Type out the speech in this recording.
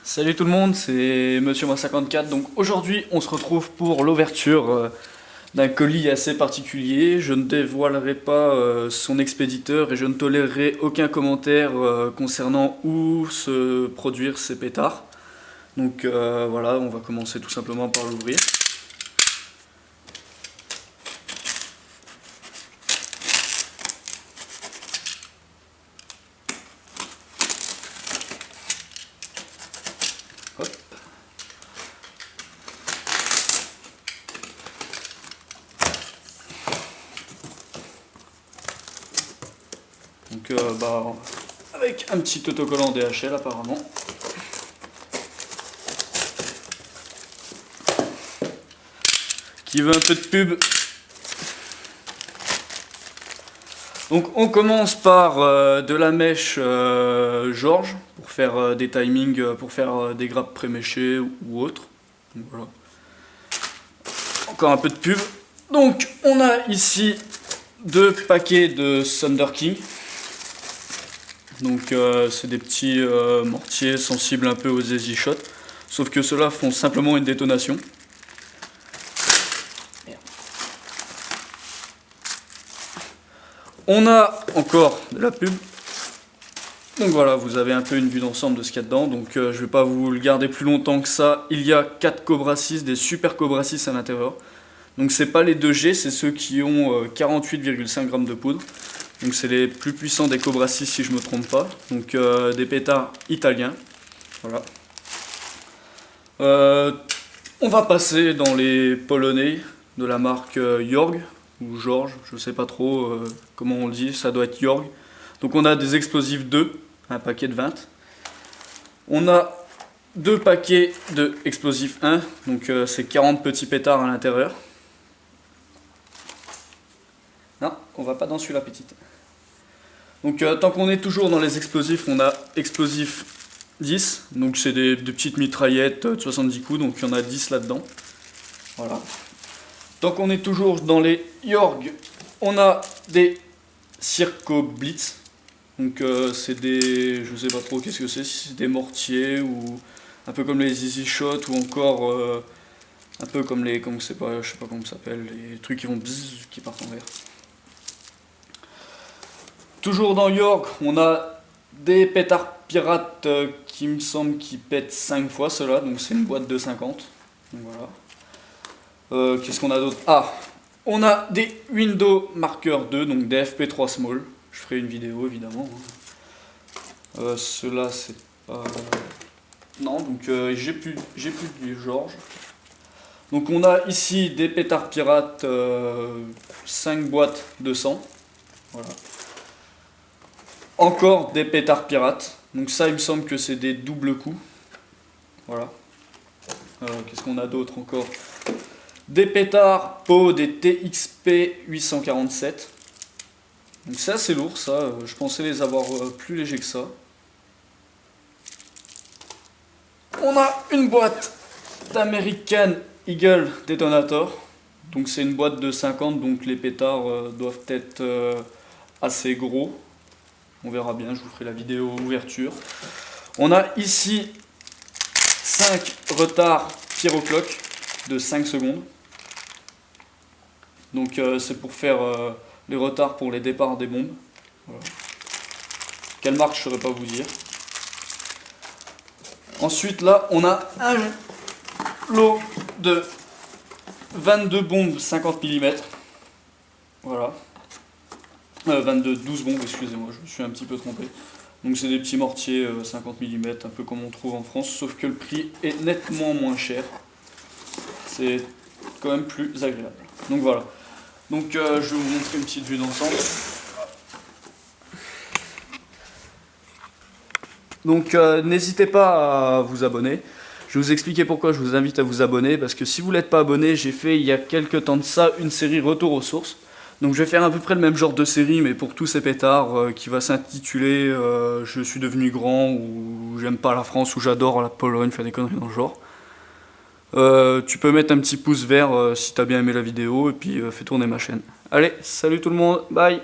Salut tout le monde, c'est Monsieur Moi54. Donc aujourd'hui, on se retrouve pour l'ouverture d'un colis assez particulier. Je ne dévoilerai pas son expéditeur et je ne tolérerai aucun commentaire concernant où se produire ces pétards. Donc voilà, on va commencer tout simplement par l'ouvrir. Hop. Donc avec un petit autocollant DHL apparemment. Qui veut un peu de pub. Donc on commence par de la mèche George pour faire des timings, pour faire des grappes pré-méchées ou autres. Donc, voilà. Encore un peu de pub. Donc on a ici deux paquets de Thunder King. Donc c'est des petits mortiers sensibles un peu aux easy shot. Sauf que ceux-là font simplement une détonation. On a encore de la pub. Donc voilà, vous avez un peu une vue d'ensemble de ce qu'il y a dedans. Donc je vais pas vous le garder plus longtemps que ça. Il y a 4 Cobra 6, des super Cobra 6 à l'intérieur. Donc c'est pas les 2G, c'est ceux qui ont 48,5 grammes de poudre. Donc c'est les plus puissants des Cobra 6 si je me trompe pas. Donc des pétards italiens. Voilà. On va passer dans les polonais de la marque Jorg ou George, je sais pas trop comment on le dit, ça doit être Jorg. Donc on a des explosifs 2, un paquet de 20. On a deux paquets de explosifs 1, donc c'est 40 petits pétards à l'intérieur. Non, on va pas dans celui-là petite. Donc tant qu'on est toujours dans les explosifs, on a explosif 10, donc c'est des petites mitraillettes de 70 coups, donc il y en a 10 là-dedans. Voilà. Tant qu'on est toujours dans les Jorg, on a des Circo Blitz. Donc c'est des, je sais pas trop qu'est-ce que c'est, si c'est des mortiers ou un peu comme les Easy Shot ou encore un peu comme les, comme c'est pas, je sais pas comment ça s'appelle, les trucs qui vont bzzz, qui partent en l'air. Toujours dans Jorg, on a des pétards pirates qui me semble qui pètent 5 fois cela, donc c'est une boîte de 50. Donc voilà. Qu'est-ce qu'on a d'autre? Ah, on a des Window Marker 2, donc des FP3 Small. Je ferai une vidéo évidemment. Ceux-là c'est pas... Non, donc j'ai plus de George. Donc on a ici des pétards pirates, 5 boîtes de 100. Voilà. Encore des pétards pirates. Donc ça il me semble que c'est des doubles coups. Voilà. Qu'est-ce qu'on a d'autre encore? Des pétards Pau, des TXP 847. Donc c'est assez lourd ça, je pensais les avoir plus légers que ça. On a une boîte d'American Eagle Detonator. Donc c'est une boîte de 50, donc les pétards doivent être assez gros. On verra bien, je vous ferai la vidéo ouverture. On a ici 5 retards pyroclock de 5 secondes. Donc c'est pour faire les retards pour les départs des bombes. Voilà. Quelle marque, je ne saurais pas vous dire. Ensuite là, on a un lot de 22 bombes 50 mm. Voilà. 12 bombes, excusez-moi, je me suis un petit peu trompé. Donc c'est des petits mortiers 50 mm, un peu comme on trouve en France, sauf que le prix est nettement moins cher. C'est quand même plus agréable. Donc voilà. Donc je vais vous montrer une petite vue d'ensemble. Donc n'hésitez pas à vous abonner. Je vais vous expliquer pourquoi je vous invite à vous abonner. Parce que si vous n'êtes pas abonné, j'ai fait il y a quelques temps de ça une série Retour aux sources. Donc je vais faire à peu près le même genre de série mais pour tous ces pétards qui va s'intituler Je suis devenu grand ou J'aime pas la France ou J'adore la Pologne, faire des conneries dans le genre. Tu peux mettre un petit pouce vert si t'as bien aimé la vidéo et puis fais tourner ma chaîne. Allez, salut tout le monde, bye!